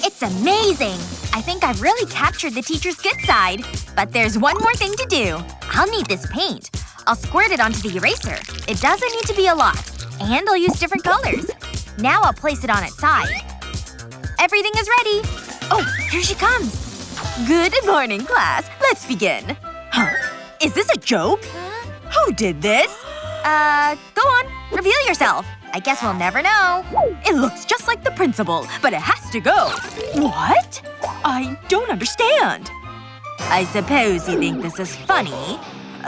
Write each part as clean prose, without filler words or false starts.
It's amazing! I think I've really captured the teacher's good side. But there's one more thing to do. I'll need this paint. I'll squirt it onto the eraser. It doesn't need to be a lot. And I'll use different colors. Now I'll place it on its side. Everything is ready! Oh, here she comes! Good morning, class. Let's begin. Huh? Is this a joke? Who did this? Go on. Reveal yourself. I guess we'll never know. It looks just like the principal, but it has to go. What? I don't understand. I suppose you think this is funny.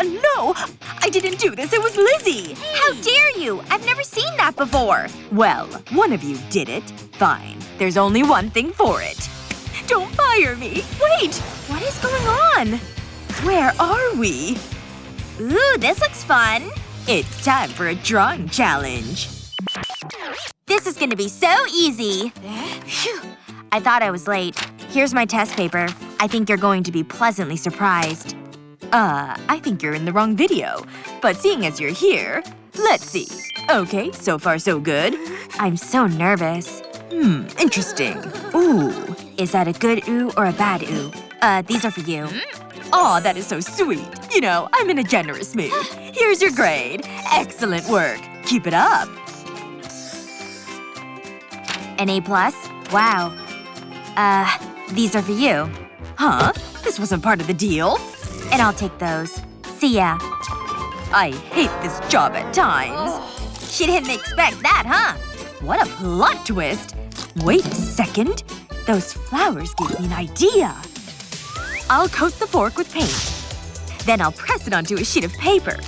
No! I didn't do this. It was Lizzie! How dare you! I've never seen that before! Well, one of you did it. Fine. There's only one thing for it. Don't fire me! Wait! What is going on? Where are we? Ooh, this looks fun. It's time for a drawing challenge. This is gonna be so easy. Phew. I thought I was late. Here's my test paper. I think you're going to be pleasantly surprised. I think you're in the wrong video. But seeing as you're here, let's see. Okay, so far so good. I'm so nervous. Interesting. Ooh. Is that a good ooh or a bad ooh? These are for you. Aw, that is so sweet. You know, I'm in a generous mood. Here's your grade. Excellent work. Keep it up. An A+? Wow. These are for you. Huh? This wasn't part of the deal. And I'll take those. See ya. I hate this job at times. She didn't expect that, huh? What a plot twist. Wait a second. Those flowers gave me an idea. I'll coat the fork with paint. Then I'll press it onto a sheet of paper.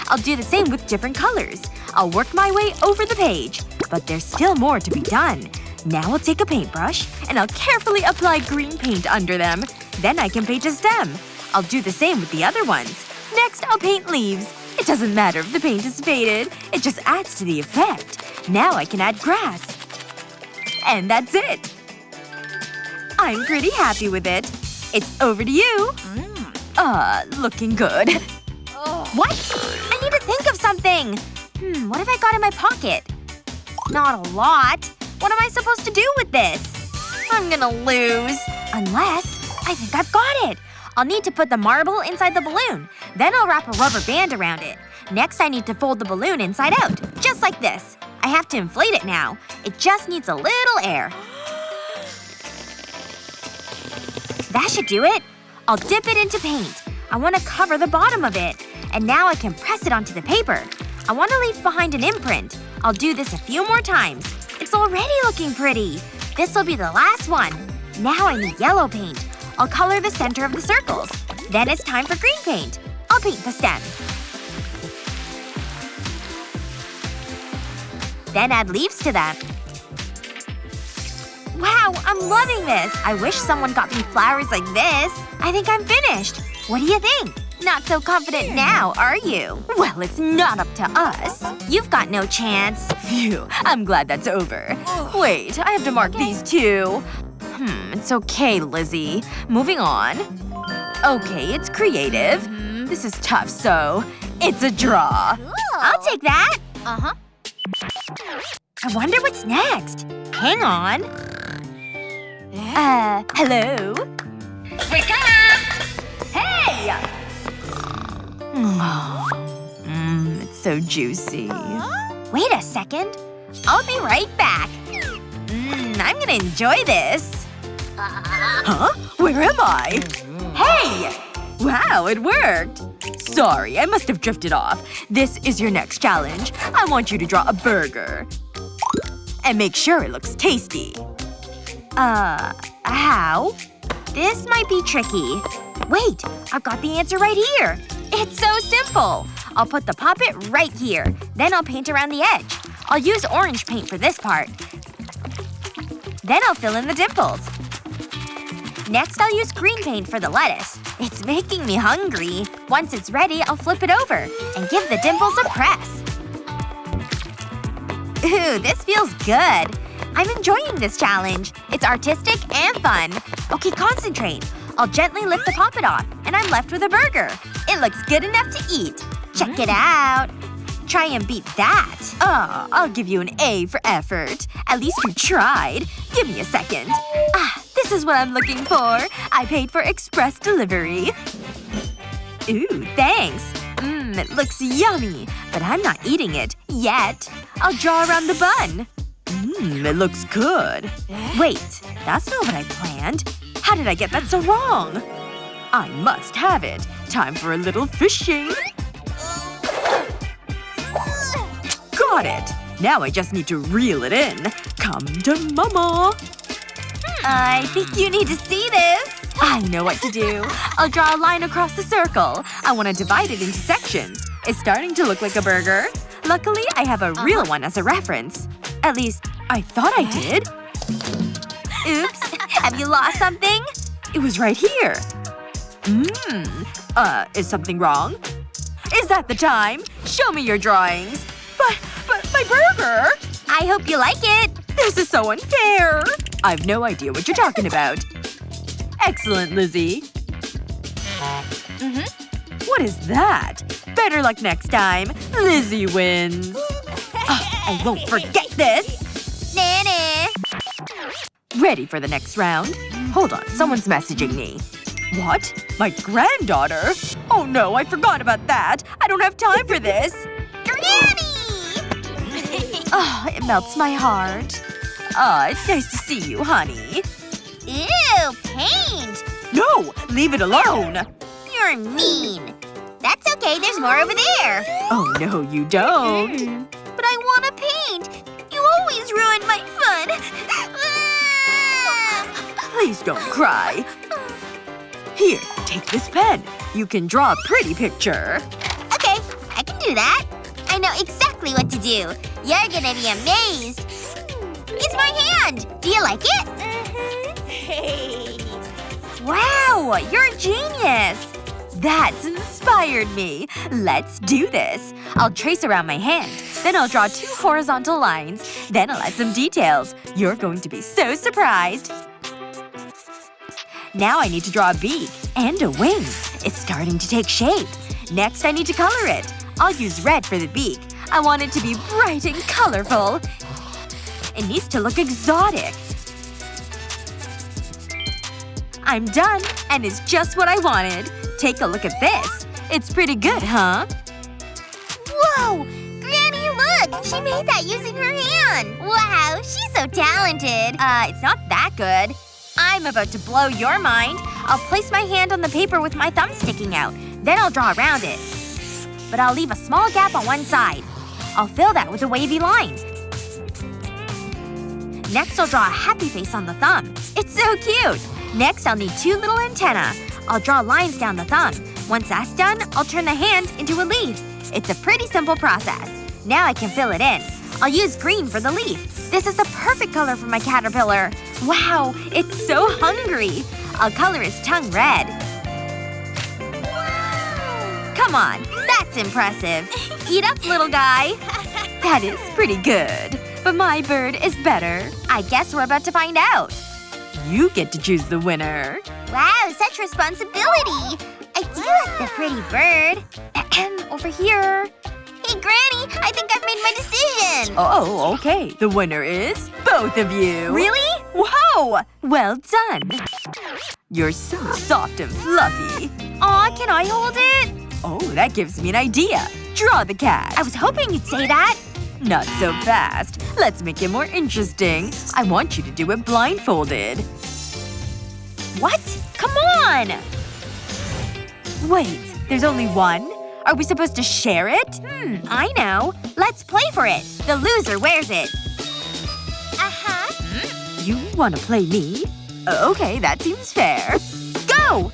I'll do the same with different colors. I'll work my way over the page. But there's still more to be done. Now I'll take a paintbrush, and I'll carefully apply green paint under them. Then I can paint a stem. I'll do the same with the other ones. Next, I'll paint leaves. It doesn't matter if the paint is faded. It just adds to the effect. Now I can add grass. And that's it. I'm pretty happy with it. It's over to you. Looking good. What? I need to think of something! What have I got in my pocket? Not a lot. What am I supposed to do with this? I'm gonna lose. Unless… I think I've got it! I'll need to put the marble inside the balloon. Then I'll wrap a rubber band around it. Next I need to fold the balloon inside out. Just like this. I have to inflate it now. It just needs a little air. That should do it. I'll dip it into paint. I want to cover the bottom of it. And now I can press it onto the paper. I want to leave behind an imprint. I'll do this a few more times. It's already looking pretty. This'll be the last one. Now I need yellow paint. I'll color the center of the circles. Then it's time for green paint. I'll paint the stem. Then add leaves to them. Wow, I'm loving this! I wish someone got me flowers like this. I think I'm finished. What do you think? Not so confident now, are you? Well, it's not up to us. You've got no chance. Phew. I'm glad that's over. Wait, I have to mark these too. It's okay, Lizzie. Moving on. Okay, it's creative. This is tough, so… it's a draw. I'll take that. I wonder what's next. Hang on. Hello? Wake up! Hey! It's so juicy. Wait a second. I'll be right back. I'm gonna enjoy this. Huh? Where am I? Hey! Wow, it worked. Sorry, I must have drifted off. This is your next challenge. I want you to draw a burger. And make sure it looks tasty. How? This might be tricky. Wait, I've got the answer right here. It's so simple. I'll put the puppet right here. Then I'll paint around the edge. I'll use orange paint for this part. Then I'll fill in the dimples. Next I'll use green paint for the lettuce. It's making me hungry. Once it's ready, I'll flip it over and give the dimples a press. Ooh, this feels good. I'm enjoying this challenge. It's artistic and fun. Okay, concentrate. I'll gently lift the poppet off, and I'm left with a burger. It looks good enough to eat. Check it out. Try and beat that. Oh, I'll give you an A for effort. At least you tried. Give me a second. This is what I'm looking for. I paid for express delivery. Ooh, thanks. It looks yummy. But I'm not eating it. Yet. I'll draw around the bun. It looks good. Wait. That's not what I planned. How did I get that so wrong? I must have it. Time for a little fishing. Got it. Now I just need to reel it in. Come to mama. I think you need to see this. I know what to do. I'll draw a line across the circle. I want to divide it into sections. It's starting to look like a burger. Luckily, I have a real one as a reference. At least, I thought I did. Oops. Have you lost something? It was right here. Is something wrong? Is that the time? Show me your drawings. But my burger! I hope you like it. This is so unfair. I've no idea what you're talking about. Excellent, Lizzie. What is that? Better luck next time. Lizzie wins. I won't forget this! Nene! Ready for the next round? Hold on, someone's messaging me. What? My granddaughter? Oh no, I forgot about that. I don't have time for this. Granny! It melts my heart. It's nice to see you, honey. Ew, paint! No! Leave it alone! You're mean. That's okay, there's more over there. Oh no, you don't. But I wanna paint! You always ruin my fun! Please don't cry. Here, take this pen. You can draw a pretty picture. Okay, I can do that. I know exactly what to do. You're gonna be amazed. It's my hand! Do you like it? Hey. Wow, you're a genius! That's inspired me. Let's do this. I'll trace around my hand. Then I'll draw 2 horizontal lines. Then I'll add some details. You're going to be so surprised. Now I need to draw a beak. And a wing. It's starting to take shape. Next I need to color it. I'll use red for the beak. I want it to be bright and colorful. It needs to look exotic. I'm done. And it's just what I wanted. Take a look at this. It's pretty good, huh? Whoa! Granny, look! She made that using her hand! Wow, she's so talented. It's not that good. I'm about to blow your mind. I'll place my hand on the paper with my thumb sticking out. Then I'll draw around it. But I'll leave a small gap on one side. I'll fill that with a wavy line. Next I'll draw a happy face on the thumb. It's so cute! Next I'll need 2 little antennae. I'll draw lines down the thumb. Once that's done, I'll turn the hand into a leaf. It's a pretty simple process. Now I can fill it in. I'll use green for the leaf. This is the perfect color for my caterpillar. Wow, it's so hungry. I'll color his tongue red. Come on, that's impressive. Eat up, little guy. That is pretty good. But my bird is better. I guess we're about to find out. You get to choose the winner. Wow, such responsibility. I do like the pretty bird. Over here. Hey, Granny, I think I've made my decision. Oh, okay. The winner is both of you. Really? Whoa! Well done. You're so soft and fluffy. Aw, can I hold it? Oh, that gives me an idea. Draw the cat. I was hoping you'd say that. Not so fast. Let's make it more interesting. I want you to do it blindfolded. What? Come on! Wait, there's only one? Are we supposed to share it? I know. Let's play for it. The loser wears it. You wanna play me? Okay, that seems fair. Go!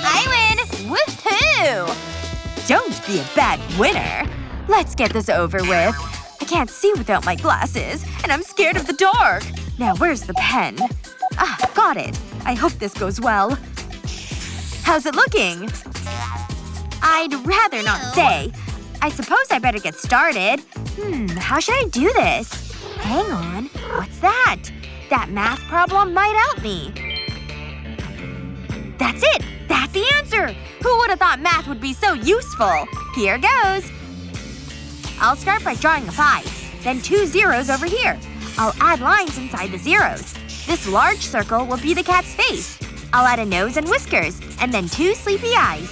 I win! Woohoo! Don't be a bad winner. Let's get this over with. I can't see without my glasses, and I'm scared of the dark. Now where's the pen? Got it. I hope this goes well. How's it looking? I'd rather not say. I suppose I better get started. How should I do this? Hang on. What's that? That math problem might help me. That's it! That's That's the answer! Who would have thought math would be so useful? Here goes. I'll start by drawing a 5. Then 2 zeros over here. I'll add lines inside the zeros. This large circle will be the cat's face. I'll add a nose and whiskers, and then 2 sleepy eyes.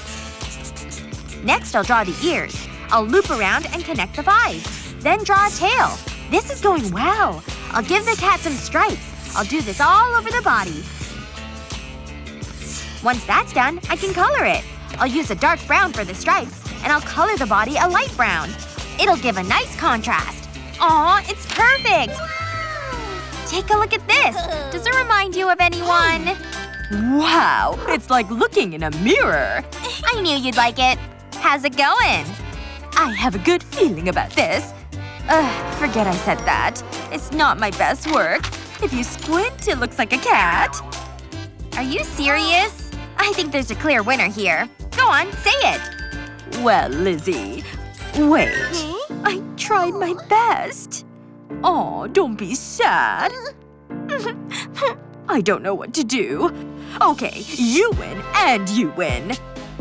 Next, I'll draw the ears. I'll loop around and connect the 5. Then draw a tail. This is going well. I'll give the cat some stripes. I'll do this all over the body. Once that's done, I can color it. I'll use a dark brown for the stripes, and I'll color the body a light brown. It'll give a nice contrast. Aw, it's perfect! Take a look at this. Does it remind you of anyone? Wow, it's like looking in a mirror. I knew you'd like it. How's it going? I have a good feeling about this. Forget I said that. It's not my best work. If you squint, it looks like a cat. Are you serious? I think there's a clear winner here. Go on, say it. Well, Lizzie. Wait. I tried my best. Aw, don't be sad. I don't know what to do. Okay, you win and you win.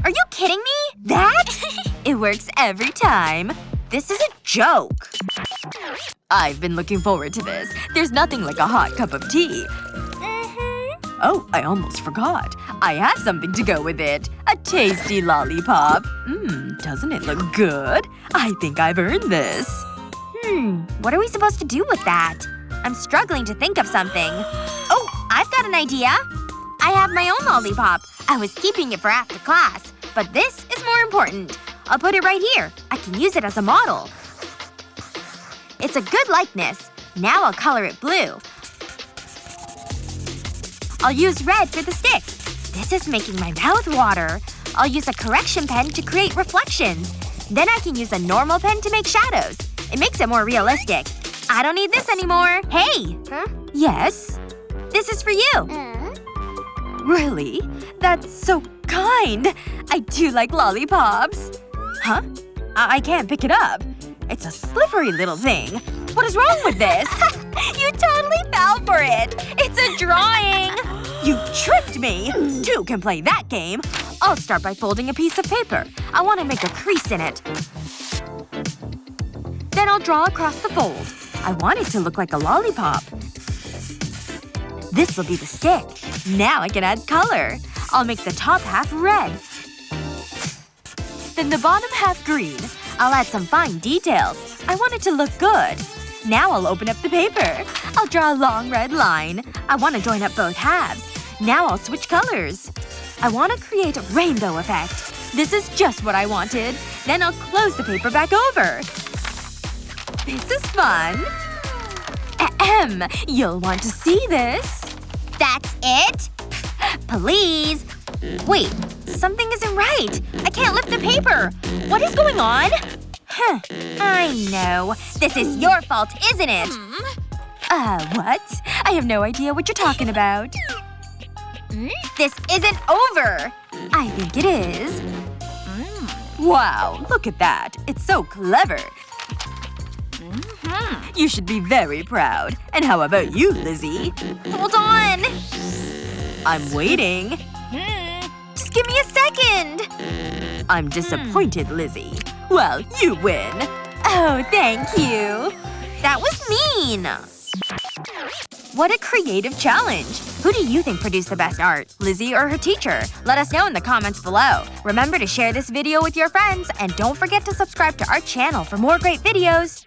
Are you kidding me? That? It works every time. This is a joke. I've been looking forward to this. There's nothing like a hot cup of tea. Oh, I almost forgot. I have something to go with it. A tasty lollipop. Doesn't it look good? I think I've earned this. What are we supposed to do with that? I'm struggling to think of something. Oh, I've got an idea. I have my own lollipop. I was keeping it for after class. But this is more important. I'll put it right here. I can use it as a model. It's a good likeness. Now I'll color it blue. I'll use red for the stick. This is making my mouth water. I'll use a correction pen to create reflections. Then I can use a normal pen to make shadows. It makes it more realistic. I don't need this anymore. Hey! Huh? Yes? This is for you. Really? That's so kind. I do like lollipops. Huh? I can't pick it up. It's a slippery little thing. What is wrong with this? You totally fell for it. It's a drawing. You tricked me. 2 can play that game. I'll start by folding a piece of paper. I want to make a crease in it. Then I'll draw across the fold. I want it to look like a lollipop. This'll be the stick. Now I can add color. I'll make the top half red. Then the bottom half green. I'll add some fine details. I want it to look good. Now I'll open up the paper. I'll draw a long red line. I want to join up both halves. Now I'll switch colors. I want to create a rainbow effect. This is just what I wanted. Then I'll close the paper back over. This is fun. Ahem. You'll want to see this. That's it? Please. Wait. Something isn't right. I can't lift the paper. What is going on? Huh. I know. This is your fault, isn't it? What? I have no idea what you're talking about. This isn't over. I think it is. Wow, look at that. It's so clever. You should be very proud. And how about you, Lizzie? Hold on. I'm waiting. Just give me a second. I'm disappointed, Lizzie. Well, you win. Oh, thank you. That was mean. What a creative challenge. Who do you think produced the best art? Lizzie or her teacher? Let us know in the comments below. Remember to share this video with your friends, and don't forget to subscribe to our channel for more great videos.